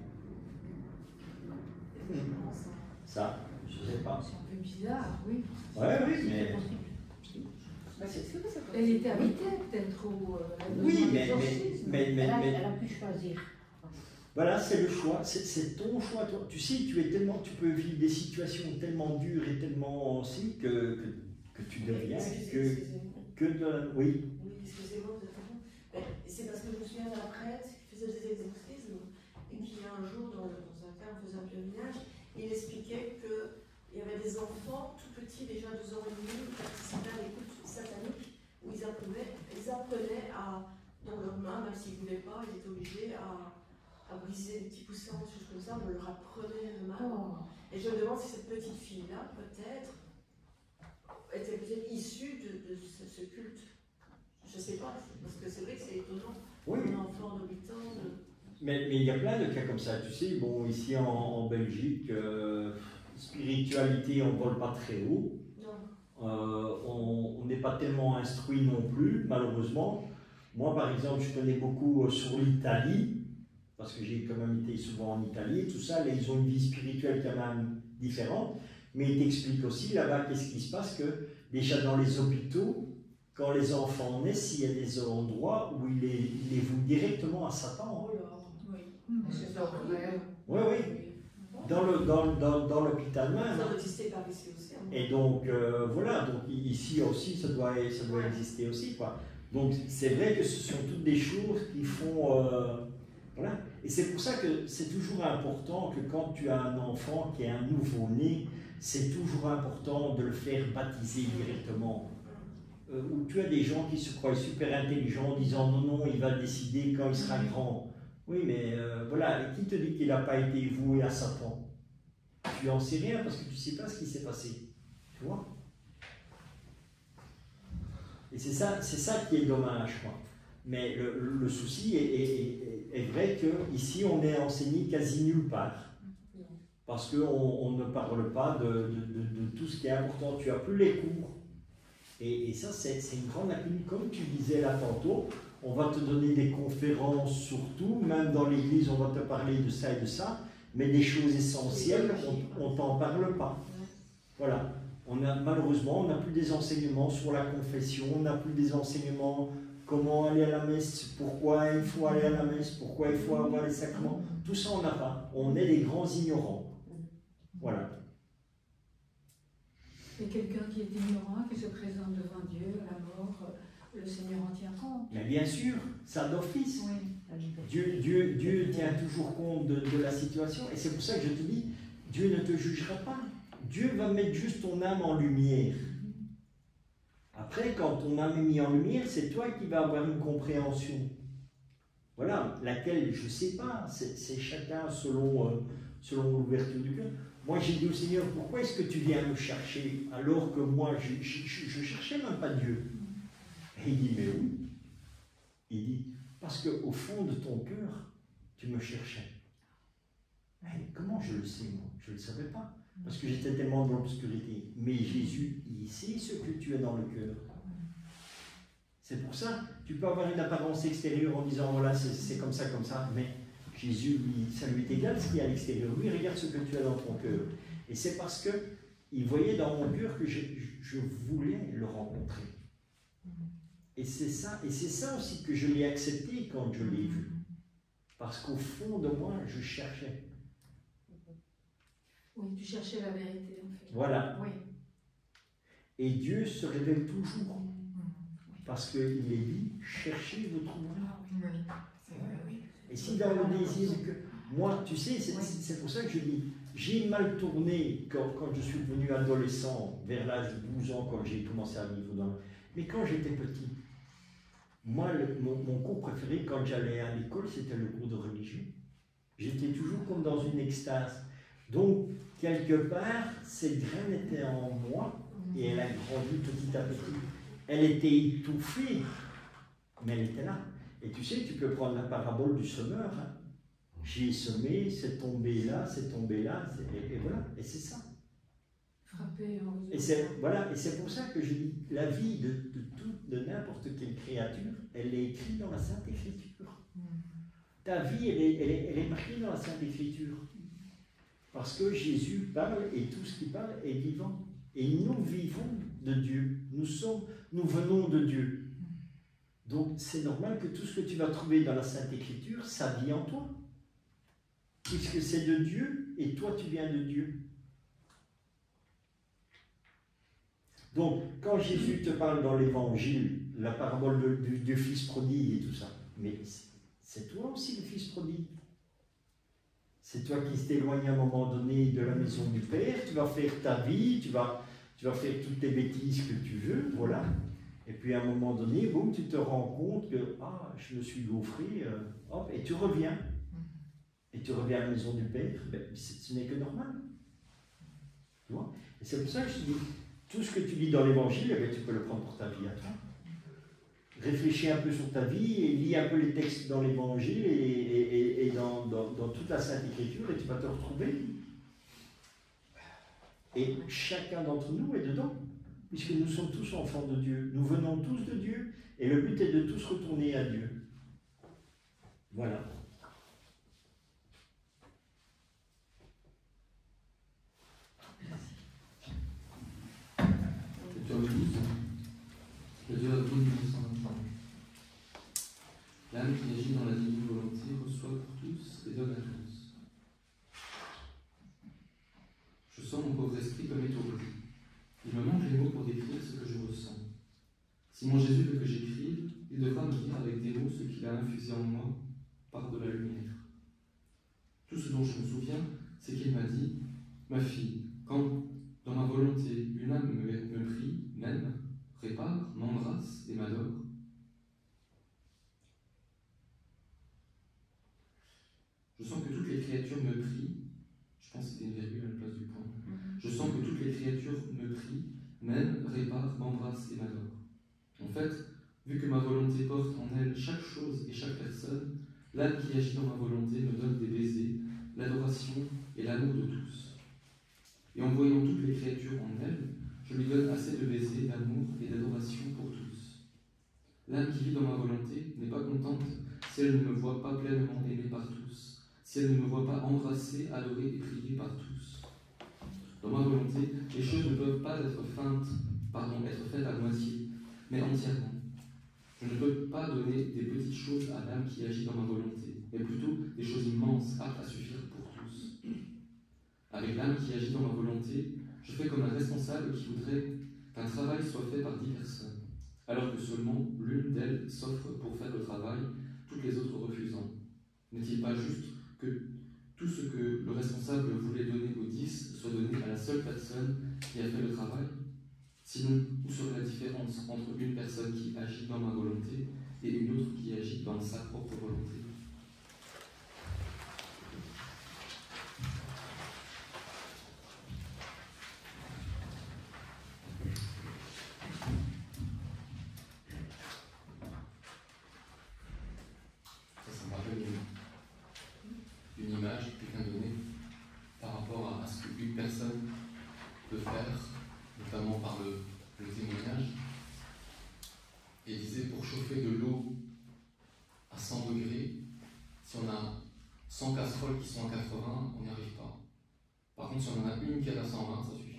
Speaker 2: Ça, je ne sais pas.
Speaker 6: C'est un peu bizarre, oui.
Speaker 2: Ouais, oui, mais.
Speaker 6: Elle était habitée peut-être ou.
Speaker 2: Oui, mais.
Speaker 6: Elle a pu choisir.
Speaker 2: Voilà, c'est le choix, c'est ton choix. Toi. Tu sais, tu peux vivre des situations tellement dures et tellement aussi que tu deviens que de la... Oui.
Speaker 8: Oui, excusez-moi, c'est parce que je me souviens d'un prêtre qui faisait des exorcismes et qui un jour, dans un cas, on faisait un pèlerinage, il expliquait qu'il y avait des enfants tout petits, déjà 2 ans et demi, qui participaient à l'écoute satanique, où ils apprenaient dans leurs mains, même s'ils ne voulaient pas, ils étaient obligés à briser des petits poussins, des choses comme ça, on leur apprenait de mal. Et je me demande si cette petite fille-là, peut-être, était peut-être issue de ce culte. Je ne sais pas, parce que c'est vrai que c'est étonnant.
Speaker 2: Oui.
Speaker 8: Un enfant de 8 ans.
Speaker 2: Mais il y a plein de cas comme ça. Tu sais, bon, ici en Belgique, spiritualité, on ne vole pas très haut. On n'est pas tellement instruit non plus, malheureusement. Moi, par exemple, je connais beaucoup sur l'Italie, parce que j'ai quand même été souvent en Italie, et tout ça, là, ils ont une vie spirituelle quand même différente, mais ils t'expliquent aussi là-bas qu'est-ce qui se passe, que déjà dans les hôpitaux, quand les enfants naissent, il y a des endroits où ils les vouent directement à Satan.
Speaker 6: Oui, c'est ça.
Speaker 2: Oui, oui. Dans l'hôpital même.
Speaker 8: Ça doit exister par ici aussi. Hein.
Speaker 2: Et donc, voilà, donc ici aussi, ça doit exister aussi, quoi. Donc, c'est vrai que ce sont toutes des choses qui font... voilà. Et c'est pour ça que c'est toujours important que quand tu as un enfant qui est un nouveau-né, c'est toujours important de le faire baptiser directement. Où tu as des gens qui se croient super intelligents en disant non, il va décider quand il sera grand. Oui, mais voilà, qui te dit qu'il n'a pas été voué à Satan? Tu n'en sais rien parce que tu ne sais pas ce qui s'est passé. Tu vois? Et c'est ça qui est dommage, quoi. Mais le souci est vrai qu'ici, on est enseigné quasi nulle part. Parce qu'on ne parle pas de tout ce qui est important. Tu n'as plus les cours. Et ça, c'est une grande lacune. Comme tu disais là tantôt, on va te donner des conférences sur tout. Même dans l'église, on va te parler de ça et de ça. Mais des choses essentielles, on ne t'en parle pas. Voilà. Malheureusement, on n'a plus des enseignements sur la confession. On n'a plus des enseignements... Comment aller à la messe, pourquoi il faut aller à la messe, pourquoi il faut avoir les sacrements. Tout ça, on n'a pas. On est des grands ignorants. Voilà.
Speaker 6: Et quelqu'un qui est ignorant, qui se présente devant Dieu à la mort, le Seigneur en tient compte.
Speaker 2: Mais bien sûr, ça d'office.
Speaker 6: Oui.
Speaker 2: Dieu tient toujours compte de la situation. Et c'est pour ça que je te dis, Dieu ne te jugera pas. Dieu va mettre juste ton âme en lumière. Après, quand ton âme est mise en lumière, c'est toi qui vas avoir une compréhension. Voilà, laquelle, je ne sais pas, c'est chacun selon l'ouverture du cœur. Moi, j'ai dit au Seigneur, pourquoi est-ce que tu viens me chercher alors que moi, je ne cherchais même pas Dieu. Et il dit, mais oui. Il dit, parce qu'au fond de ton cœur, tu me cherchais. Et comment je le sais, moi? Je ne le savais pas. Parce que j'étais tellement dans l'obscurité. Mais Jésus, il sait ce que tu as dans le cœur. C'est pour ça, tu peux avoir une apparence extérieure en disant, voilà, c'est comme ça, mais Jésus, lui, ça lui est égal ce qu'il y a à l'extérieur. Lui, regarde ce que tu as dans ton cœur. Et c'est parce que il voyait dans mon cœur que je voulais le rencontrer. Et c'est ça aussi que je l'ai accepté quand je l'ai vu. Parce qu'au fond de moi, je cherchais.
Speaker 6: Oui, tu cherchais la vérité, en fait.
Speaker 2: Voilà.
Speaker 6: Oui.
Speaker 2: Et Dieu se révèle toujours. Parce qu'il est dit, cherchez, vous trouverez. Et si dans le désir que... Moi, tu sais, c'est pour ça que je dis, j'ai mal tourné quand je suis devenu adolescent, vers l'âge de 12 ans, quand j'ai commencé à vivre dans... Mais quand j'étais petit, moi, mon cours préféré quand j'allais à l'école, c'était le cours de religion. J'étais toujours comme dans une extase. Donc, quelque part, cette graine était en moi et elle a grandi petit à petit. Elle était étouffée, mais elle était là. Et tu sais, tu peux prendre la parabole du semeur. Hein. J'ai semé, c'est tombé là, et voilà. Et c'est ça.
Speaker 6: Frapper en vous.
Speaker 2: Et c'est pour ça que je dis, la vie de n'importe quelle créature, elle est écrite dans la Sainte Écriture. Ta vie, elle est marquée dans la Sainte Écriture. Parce que Jésus parle et tout ce qu'il parle est vivant. Et nous vivons de Dieu. Nous venons de Dieu. Donc c'est normal que tout ce que tu vas trouver dans la Sainte Écriture, ça vit en toi. Puisque c'est de Dieu et toi tu viens de Dieu. Donc quand Jésus te parle dans l'Évangile, la parabole du fils prodigue et tout ça, mais c'est toi aussi le fils prodigue. C'est toi qui t'éloignes à un moment donné de la maison du Père, tu vas faire ta vie, tu vas faire toutes tes bêtises que tu veux, voilà. Et puis à un moment donné, boum, tu te rends compte que je me suis gaufré, hop, et tu reviens. Et tu reviens à la maison du Père, ce n'est que normal. Tu vois? Et c'est pour ça que je te dis, tout ce que tu lis dans l'Évangile, tu peux le prendre pour ta vie à toi. Réfléchis un peu sur ta vie et lis un peu les textes dans l'Évangile et dans toute la Sainte Écriture et tu vas te retrouver. Et chacun d'entre nous est dedans, puisque nous sommes tous enfants de Dieu. Nous venons tous de Dieu et le but est de tous retourner à Dieu. Voilà.
Speaker 1: Le Dieu a donné son enfant. L'âme qui agit dans la divine volonté reçoit pour tous et donne à tous. Je sens mon pauvre esprit comme étourdi. Il me manque les mots pour décrire ce que je ressens. Si mon Jésus veut que j'écrive, il devra me dire avec des mots ce qu'il a infusé en moi par de la lumière. Tout ce dont je me souviens, c'est qu'il m'a dit « Ma fille, quand dans ma volonté une âme me prie, m'aime, répare, m'embrasse et m'adore, je sens que toutes les créatures me prient. » Je pense que c'était une virgule à la place du point. Je sens que toutes les créatures me prient, m'aiment, réparent, m'embrassent et m'adorent. En fait, vu que ma volonté porte en elle chaque chose et chaque personne, l'âme qui agit dans ma volonté me donne des baisers, l'adoration et l'amour de tous. Et en voyant toutes les créatures en elle, je lui donne assez de baisers, d'amour et d'adoration pour tous. L'âme qui vit dans ma volonté n'est pas contente si elle ne me voit pas pleinement aimée par tous, si elle ne me voit pas embrassée, adorée et priée par tous. Dans ma volonté, les choses ne peuvent pas être faites à moitié, mais entièrement. Je ne peux pas donner des petites choses à l'âme qui agit dans ma volonté, mais plutôt des choses immenses, aptes à suffire pour tous. Avec l'âme qui agit dans ma volonté, je fais comme un responsable qui voudrait qu'un travail soit fait par 10 personnes, alors que seulement l'une d'elles s'offre pour faire le travail, toutes les autres refusant. N'est-il pas juste que tout ce que le responsable voulait donner aux 10 soit donné à la seule personne qui a fait le travail? Sinon, où serait la différence entre une personne qui agit dans ma volonté et une autre qui agit dans sa propre volonté? notamment par le témoignage, et disait pour chauffer de l'eau à 100 degrés, si on a 100 casseroles qui sont à 80, on n'y arrive pas. Par contre, si on en a une qui est à 120, ça suffit.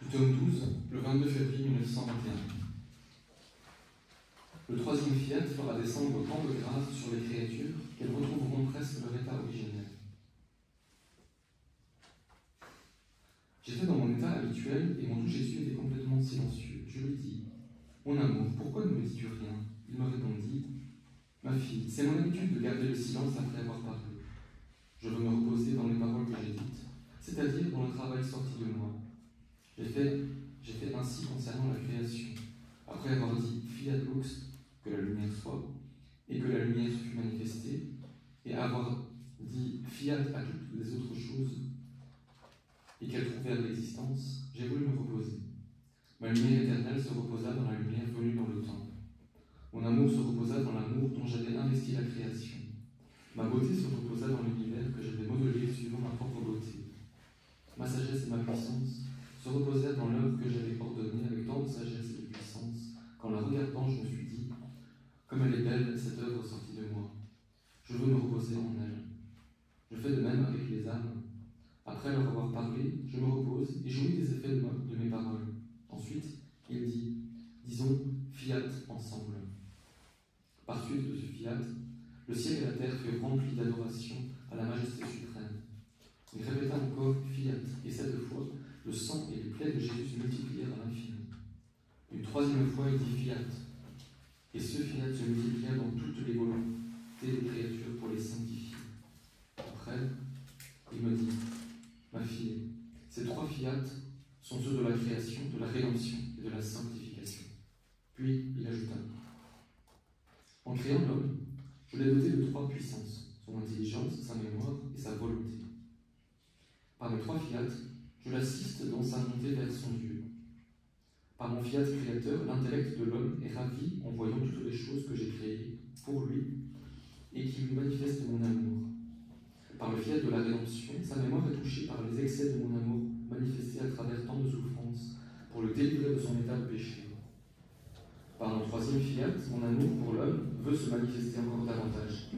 Speaker 1: Du tome 12, le 22 février 1921. Le troisième fiat fera descendre tant de grâce sur les créatures qu'elles retrouveront presque leur état originel. J'étais dans mon état habituel et mon doux Jésus était complètement silencieux. Je lui dis, mon amour, pourquoi ne me dis-tu rien? Il me répondit, ma fille, c'est mon habitude de garder le silence après avoir parlé. Je veux me reposer dans les paroles que j'ai dites, c'est-à-dire dans le travail sorti de moi. J'ai fait ainsi concernant la création. Après avoir dit fiat lux, que la lumière soit, et que la lumière se fût manifestée, et avoir dit fiat à toutes les autres choses, et qu'elles trouvèrent l'existence, j'ai voulu me reposer. Ma lumière éternelle se reposa dans la lumière venue dans le temps. Mon amour se reposa dans l'amour dont j'avais investi la création. Ma beauté se reposa dans l'univers que j'avais modelé suivant ma propre beauté. Ma sagesse et ma puissance se reposèrent dans l'œuvre que j'avais ordonnée avec tant de sagesse et de puissance, qu'en la regardant, je me suis dit, comme elle est belle, cette œuvre sortie de moi. Je veux me reposer en elle. Je fais de même avec les âmes. Après leur avoir parlé, je me repose et jouis des effets de mes paroles. Ensuite, il dit, disons, fiat ensemble. Par suite de ce fiat, le ciel et la terre furent remplis d'adoration à la majesté suprême. Il répéta encore fiat, et cette fois, le sang et les plaies de Jésus se multiplièrent à l'infini. Une troisième fois, il dit fiat, et ce fiat se multiplia dans toutes les volontés des créatures pour les sanctifier. Après, il me dit, ma fille, ces trois fiat sont ceux de la création, de la rédemption et de la sanctification. Puis il ajouta, en créant l'homme, je l'ai doté de trois puissances, son intelligence, sa mémoire et sa volonté. Par mes trois fiat, je l'assiste dans sa montée vers son Dieu. Par mon fiat créateur, l'intellect de l'homme est ravi en voyant toutes les choses que j'ai créées pour lui et qui lui manifestent mon amour. Par le fiat de la rédemption, sa mémoire est touchée par les excès de mon amour manifestés à travers tant de souffrances pour le délivrer de son état de péché. Par mon troisième fiat, mon amour pour l'homme veut se manifester encore davantage.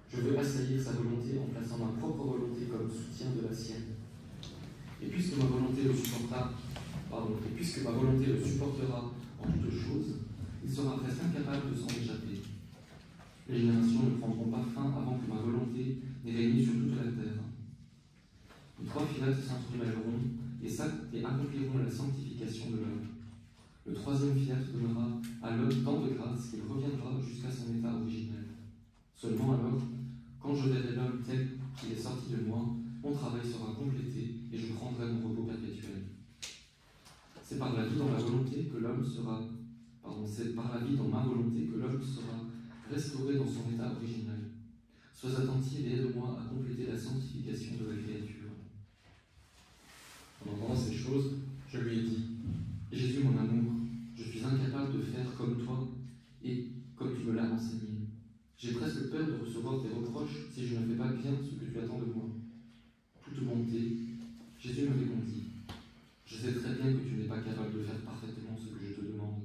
Speaker 1: Je veux assaillir sa volonté en plaçant ma propre volonté comme soutien de la sienne. Et puisque ma volonté le supportera en toutes choses, il sera presque incapable de s'en échapper. Les générations ne prendront pas fin avant que ma volonté n'ait régné sur toute la terre. Les trois fiat s'instrumenteront et accompliront la sanctification de l'homme. Le troisième fiat donnera à l'homme tant de grâce qu'il reviendra jusqu'à son état originel. Seulement alors, quand je verrai l'homme tel qu'il est sorti de moi, mon travail sera complété et je prendrai mon repos perpétuel. C'est par la vie dans la volonté que l'homme sera, c'est par la vie dans ma volonté que l'homme sera restauré dans son état originel. Sois attentive et aide-moi à compléter la sanctification de la créature. En entendant ces choses, je lui ai dit, Jésus mon amour, je suis incapable de faire comme toi et comme tu me l'as enseigné. J'ai presque peur de recevoir tes reproches si je ne fais pas bien ce que tu attends de moi. Toute bonté, Jésus me répondit, je sais très bien que tu n'es pas capable de faire parfaitement ce que je te demande,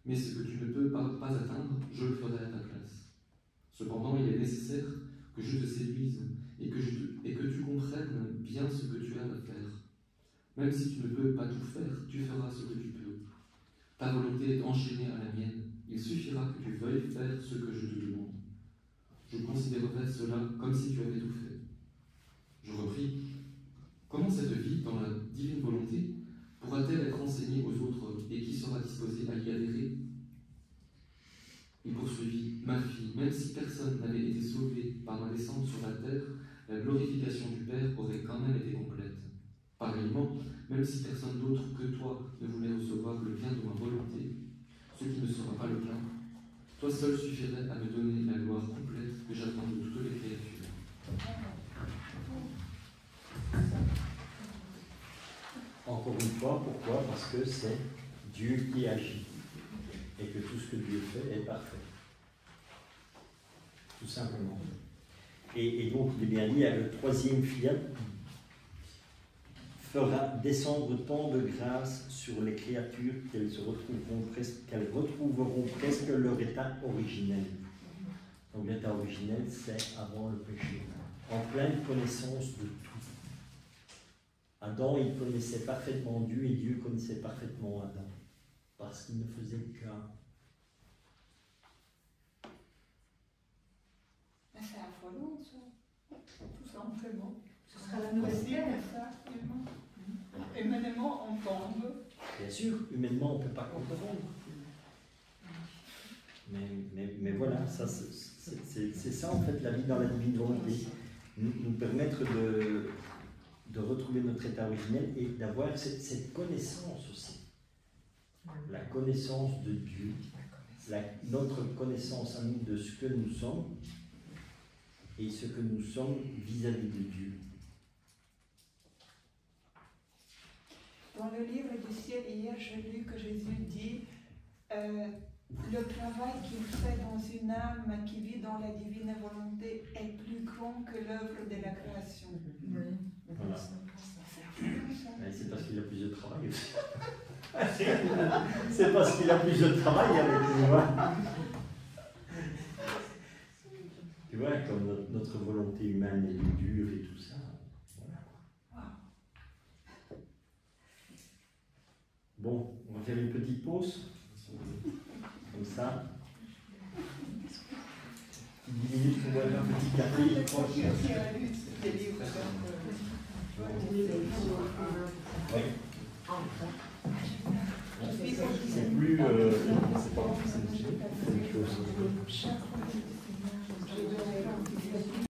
Speaker 1: mais ce que tu ne peux pas atteindre, je le ferai à ta place. Cependant, il est nécessaire que je te séduise et que tu comprennes bien ce que tu as à faire. Même si tu ne peux pas tout faire, tu feras ce que tu peux. Ta volonté est enchaînée à la mienne. Il suffira que tu veuilles faire ce que je te demande. Je considérerai cela comme si tu avais tout fait. Je repris. Comment cette vie, dans la divine volonté, pourra-t-elle être enseignée aux autres et qui sera disposé à y adhérer? Il poursuivit, ma fille, même si personne n'avait été sauvé par ma descente sur la terre, la glorification du Père aurait quand même été complète. Pareillement, même si personne d'autre que toi ne voulait recevoir le bien de ma volonté, ce qui ne sera pas le cas, toi seul suffirait à me donner la gloire complète que j'attends de toutes les créatures.
Speaker 2: Encore une fois, pourquoi? Parce que c'est Dieu qui agit et que tout ce que Dieu fait est parfait. Tout simplement. Et donc, il est bien dit, le troisième fiat fera descendre tant de grâce sur les créatures qu'elles retrouveront presque leur état originel. Donc l'état originel, c'est avant le péché, en pleine connaissance de tout. Adam, il connaissait parfaitement Dieu et Dieu connaissait parfaitement Adam, parce qu'il ne faisait qu'un.
Speaker 3: C'est affolant, ça. Tout simplement.
Speaker 6: Ce sera la nouvelle terre.
Speaker 3: Ça, humainement, on tombe.
Speaker 2: Bien sûr, humainement, on ne peut pas comprendre. Mais voilà, ça, c'est ça en fait la vie dans la divine volonté. Nous permettre de retrouver notre état originel et d'avoir cette connaissance aussi. La connaissance de Dieu, notre connaissance à nous de ce que nous sommes et ce que nous sommes vis-à-vis de Dieu.
Speaker 3: Dans le livre du ciel, hier, j'ai lu que Jésus dit le travail qu'il fait dans une âme qui vit dans la divine volonté est plus grand que l'œuvre de la création.
Speaker 2: Voilà. C'est parce qu'il a plus de travail aussi. C'est parce qu'il a plus de travail avec nous. Tu vois, comme notre volonté humaine est dure et tout ça. Voilà. Bon, on va faire une petite pause. Comme ça. 10 minutes pour boire un petit café. Oui. C'est plus. C'est pas c'est une chose.